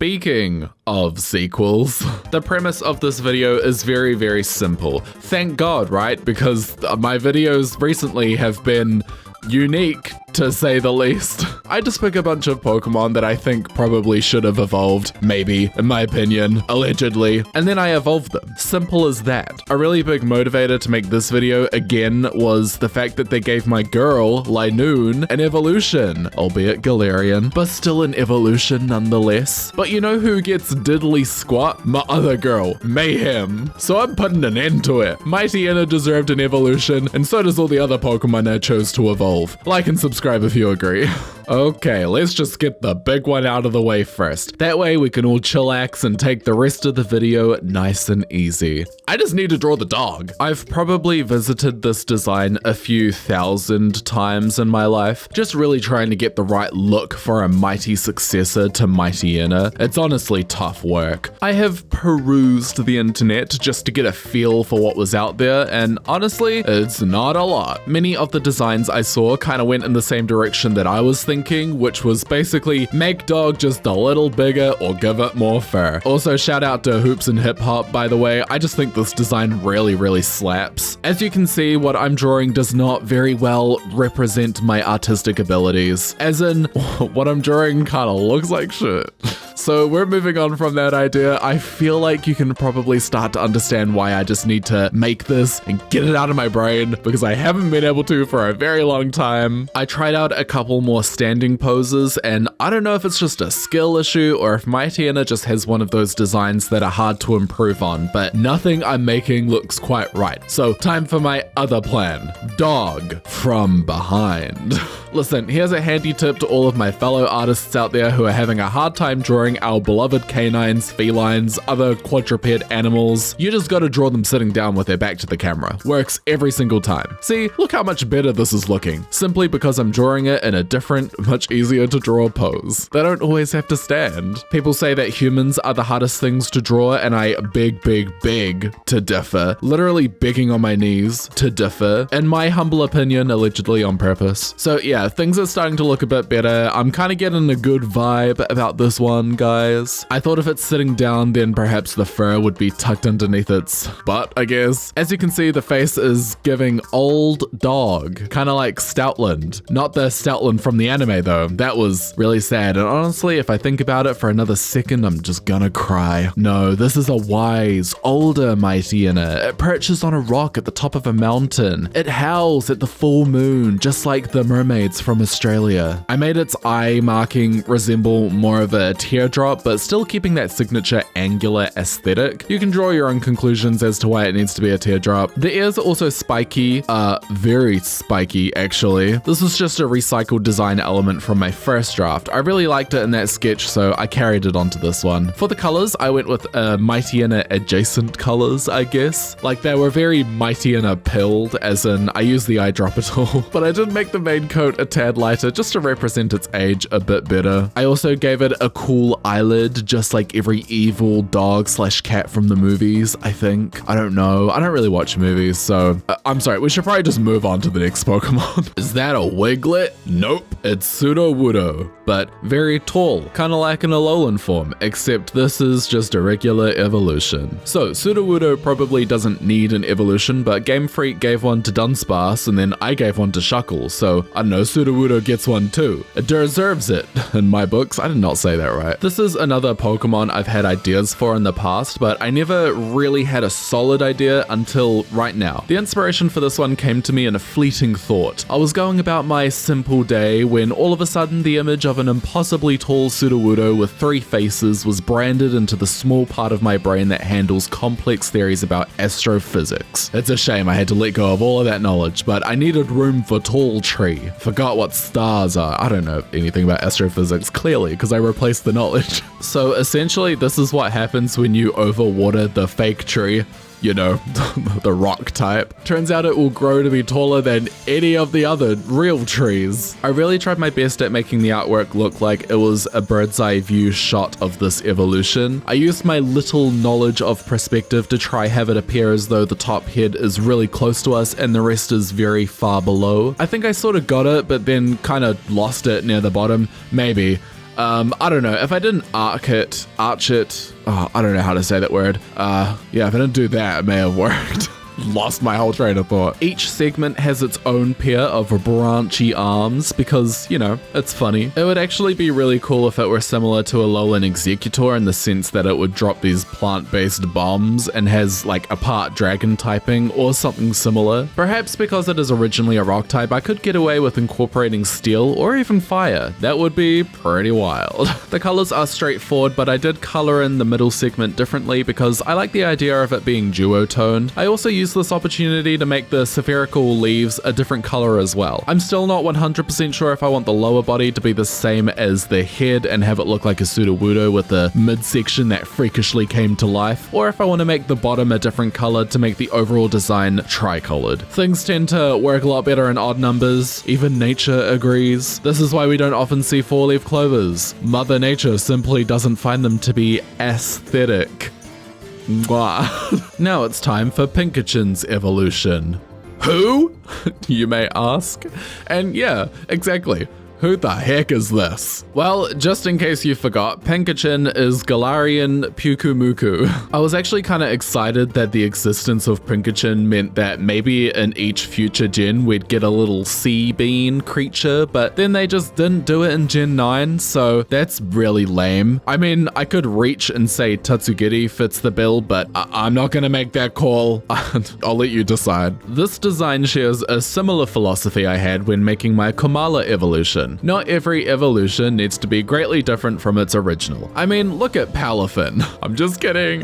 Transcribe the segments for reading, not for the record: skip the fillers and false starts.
Speaking of sequels, the premise of this video is very, very simple. Thank God, right? Because my videos recently have been unique, to say the least. I just pick a bunch of Pokemon that I think probably should have evolved, maybe, in my opinion, allegedly, and then I evolve them. Simple as that. A really big motivator to make this video, again, was the fact that they gave my girl, Linoone, an evolution, albeit Galarian, but still an evolution nonetheless. But you know who gets diddly squat? My other girl, Mayhem. So I'm putting an end to it. Mightyena deserved an evolution, and so does all the other Pokemon I chose to evolve. Like and subscribe if you agree. Okay, let's just get the big one out of the way first. That way we can all chillax and take the rest of the video nice and easy. I just need to draw the dog. I've probably visited this design a few thousand times in my life, just really trying to get the right look for a mighty successor to Mightyena. It's honestly tough work. I have perused the internet just to get a feel for what was out there, and honestly, it's not a lot. Many of the designs I saw kind of went in the same direction that I was thinking, which was basically make dog just a little bigger or give it more fur. Also, shout out to HoopsandHipHop, by the way. I just think this design really slaps. As you can see, what I'm drawing does not very well represent my artistic abilities. As in, what I'm drawing kind of looks like shit. So we're moving on from that idea. I feel like you can probably start to understand why I just need to make this and get it out of my brain, because I haven't been able to for a very long time. I tried out a couple more standing poses, and I don't know if it's just a skill issue or if Mightyena just has one of those designs that are hard to improve on, but nothing I'm making looks quite right. So time for my other plan. Dog from behind. Listen, here's a handy tip to all of my fellow artists out there who are having a hard time drawing our beloved canines, felines, other quadruped animals. You just gotta draw them sitting down with their back to the camera. Works every single time. See, look how much better this is looking. Simply because I'm drawing it in a different, much easier to draw pose. They don't always have to stand. People say that humans are the hardest things to draw, and I beg to differ. Literally begging on my knees to differ. In my humble opinion, allegedly on purpose. So yeah, things are starting to look a bit better. I'm kind of getting a good vibe about this one, guys. I thought if it's sitting down, then perhaps the fur would be tucked underneath its butt, I guess. As you can see, the face is giving old dog, kind of like Stoutland. Not the Stoutland from the anime though. That was really sad, and honestly, if I think about it for another second, I'm just gonna cry. No, this is a wise, older Mightyena. It perches on a rock at the top of a mountain. It howls at the full moon, just like the mermaids from Australia. I made its eye marking resemble more of a teardrop, but still keeping that signature angular aesthetic. You can draw your own conclusions as to why it needs to be a teardrop. The ears are also spiky, very spiky actually. This was just a recycled design element from my first draft. I really liked it in that sketch, so I carried it onto this one. For the colors, I went with Mightyena adjacent colors, I guess. Like they were very Mightyena pilled, as in I used the eyedropper tool, but I did make the main coat a tad lighter just to represent its age a bit better. I also gave it a cool eyelid, just like every evil dog slash cat from the movies, I think. I don't know. I don't really watch movies, so I'm sorry, we should probably just move on to the next Pokemon. Is that a Wiglet? Nope, it's Sudowoodo, but very tall, kind of like an Alolan form, except this is just a regular evolution. So Sudowoodo probably doesn't need an evolution, but Game Freak gave one to Dunsparce, and then I gave one to Shuckle, so I don't know, Sudowoodo gets one too. It deserves it, in my books. I did not say that right. This is another Pokemon I've had ideas for in the past, but I never really had a solid idea until right now. The inspiration for this one came to me in a fleeting thought. I was going about my simple day when all of a sudden the image of an impossibly tall Sudowoodo with 3 faces was branded into the small part of my brain that handles complex theories about astrophysics. It's a shame I had to let go of all of that knowledge, but I needed room for tall tree. Forgot what stars are. I don't know anything about astrophysics, clearly, because I replaced the knowledge. So essentially, this is what happens when you overwater the fake tree. You know, the rock type. Turns out it will grow to be taller than any of the other real trees. I really tried my best at making the artwork look like it was a bird's eye view shot of this evolution. I used my little knowledge of perspective to try have it appear as though the top head is really close to us and the rest is very far below. I think I sort of got it, but then kind of lost it near the bottom. Maybe. I don't know, if I didn't arch it, oh, I don't know how to say that word. Yeah, if I didn't do that, it may have worked. Lost my whole train of thought. Each segment has its own pair of branchy arms because, you know, it's funny. It would actually be really cool if it were similar to a Alolan Executor in the sense that it would drop these plant-based bombs and has like a part dragon typing or something similar. Perhaps because it is originally a rock type, I could get away with incorporating steel or even fire. That would be pretty wild. The colors are straightforward, but I did color in the middle segment differently because I like the idea of it being duotoned. I also use this opportunity to make the spherical leaves a different color as well. I'm still not 100% sure if I want the lower body to be the same as the head and have it look like a Sudowoodo with the midsection that freakishly came to life, or if I want to make the bottom a different color to make the overall design tri-colored. Things tend to work a lot better in odd numbers. Even nature agrees. This is why we don't often see four-leaf clovers. Mother Nature simply doesn't find them to be aesthetic. Mwah. Now it's time for Pincurchin's evolution. Who? You may ask. And yeah, exactly. Who the heck is this? Well, just in case you forgot, Pincurchin is Galarian Pukumuku. I was actually kind of excited that the existence of Pincurchin meant that maybe in each future gen we'd get a little sea bean creature, but then they just didn't do it in Gen 9, so that's really lame. I mean, I could reach and say Tatsugiri fits the bill, but I'm not gonna make that call. I'll let you decide. This design shares a similar philosophy I had when making my Komala evolution. Not every evolution needs to be greatly different from its original. I mean, look at Palafin. I'm just kidding.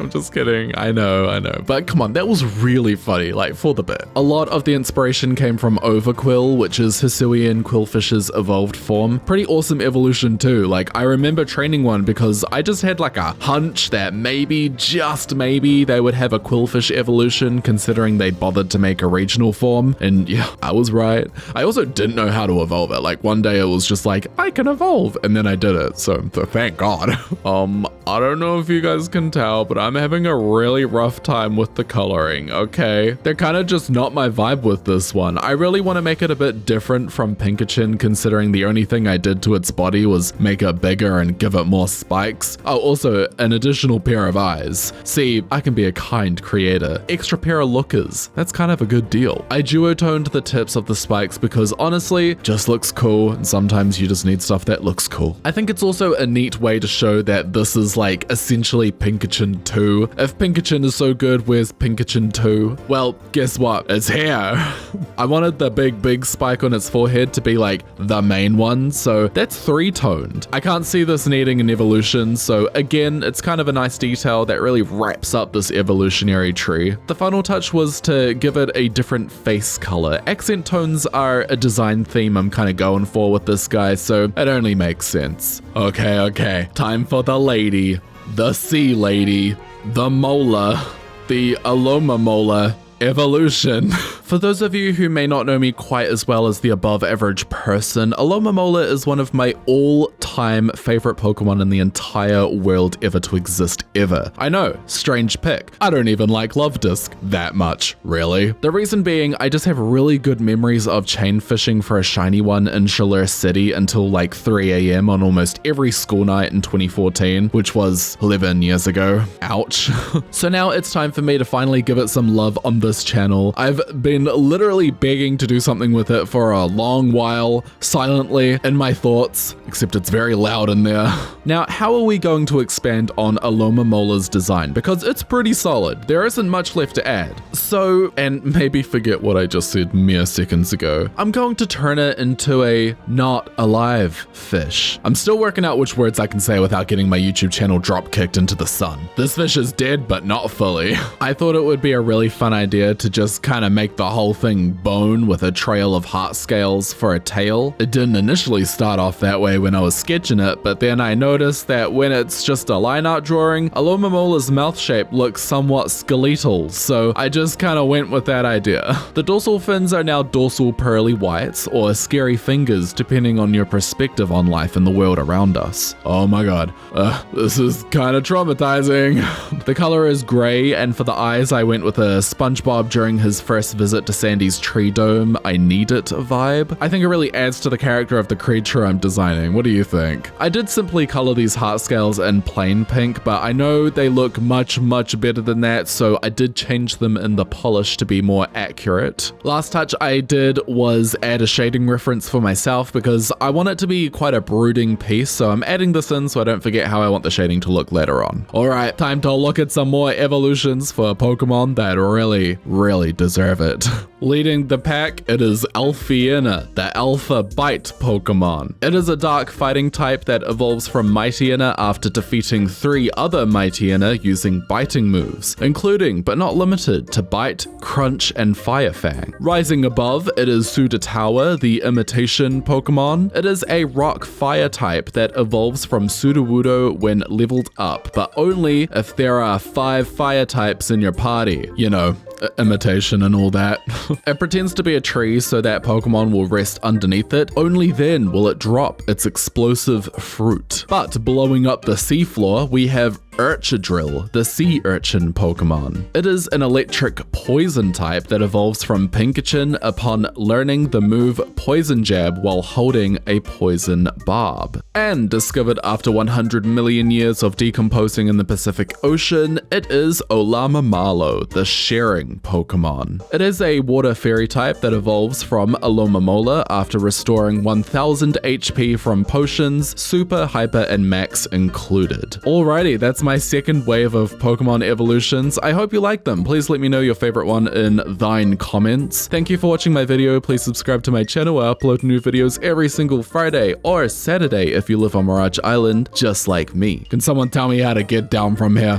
I know. But come on, that was really funny, like for the bit. A lot of the inspiration came from Overquill, which is Hisuian Quillfish's evolved form. Pretty awesome evolution too. Like, I remember training one because I just had like a hunch that maybe, just maybe, they would have a Quillfish evolution considering they'd bothered to make a regional form. And yeah, I was right. I also didn't know how to evolve it. Like one day it was just like, I can evolve, and then I did it, so thank God. I don't know if you guys can tell, but I'm having a really rough time with the coloring, okay? They're kind of just not my vibe with this one. I really want to make it a bit different from Pincurchin, considering the only thing I did to its body was make it bigger and give it more spikes. Oh, also an additional pair of eyes. See, I can be a kind creator. Extra pair of lookers. That's kind of a good deal. I duotoned the tips of the spikes because honestly, just looks cool, and sometimes you just need stuff that looks cool. I think it's also a neat way to show that this is like essentially Pincurchin 2. If Pincurchin is so good, where's Pincurchin 2? Well, guess what? It's here. I wanted the big spike on its forehead to be like the main one, so that's 3-toned. I can't see this needing an evolution, so again, it's kind of a nice detail that really wraps up this evolutionary tree. The final touch was to give it a different face color. Accent tones are a design theme I'm kind of going for with this guy, so it only makes sense. Okay, time for the lady, the sea lady, the mola, the Alomomola evolution. For those of you who may not know me quite as well as the above average person, Alomomola is one of my all-time favorite Pokemon in the entire world ever to exist ever. I know, strange pick. I don't even like Love Disc that much, really. The reason being, I just have really good memories of chain fishing for a shiny one in Shalur City until like 3 AM on almost every school night in 2014, which was 11 years ago. Ouch. So now it's time for me to finally give it some love on this channel. I've been literally begging to do something with it for a long while, silently in my thoughts, except it's very loud in there. Now, how are we going to expand on Alomomola's design? Because it's pretty solid. There isn't much left to add. So, and maybe forget what I just said mere seconds ago, I'm going to turn it into a not alive fish. I'm still working out which words I can say without getting my YouTube channel drop kicked into the sun. This fish is dead, but not fully. I thought it would be a really fun idea to just kind of make the whole thing bone with a trail of heart scales for a tail. It didn't initially start off that way when I was sketching it, but then I noticed that when it's just a line art drawing, Alomomola's mouth shape looks somewhat skeletal, so I just kind of went with that idea. The dorsal fins are now dorsal pearly whites, or scary fingers depending on your perspective on life and the world around us. Oh my god, this is kind of traumatizing. The color is gray, and for the eyes I went with a SpongeBob during his first visit opposite to Sandy's tree dome, I need it vibe. I think it really adds to the character of the creature I'm designing. What do you think? I did simply color these heart scales in plain pink, but I know they look much better than that, so I did change them in the polish to be more accurate. Last touch I did was add a shading reference for myself because I want it to be quite a brooding piece, so I'm adding this in so I don't forget how I want the shading to look later on. Alright, time to look at some more evolutions for Pokemon that really deserve it. Leading the pack, it is Mightyena, the Alpha Bite Pokemon. It is a dark fighting type that evolves from Mightyena after defeating 3 other Mightyena using biting moves, including but not limited to Bite, Crunch, and Fire Fang. Rising above, it is Sudowoodo, the imitation Pokemon. It is a rock fire type that evolves from Sudowoodo when leveled up, but only if there are 5 fire types in your party. You know, imitation and all that. It pretends to be a tree so that Pokemon will rest underneath it. Only then will it drop its explosive fruit. But blowing up the seafloor, we have Urchadrill, the sea urchin Pokemon. It is an electric poison type that evolves from Pincurchin upon learning the move Poison Jab while holding a poison barb. And discovered after 100 million years of decomposing in the Pacific Ocean, it is Alomomola, the sharing Pokemon. It is a water fairy type that evolves from Alomomola after restoring 1000 HP from potions, super, hyper, and max included. Alrighty, that's my second wave of Pokemon evolutions. I hope you like them. Please let me know your favorite one in thine comments. Thank you for watching my video. Please subscribe to my channel. I upload new videos every single Friday or Saturday if you live on Mirage Island, just like me. Can someone tell me how to get down from here?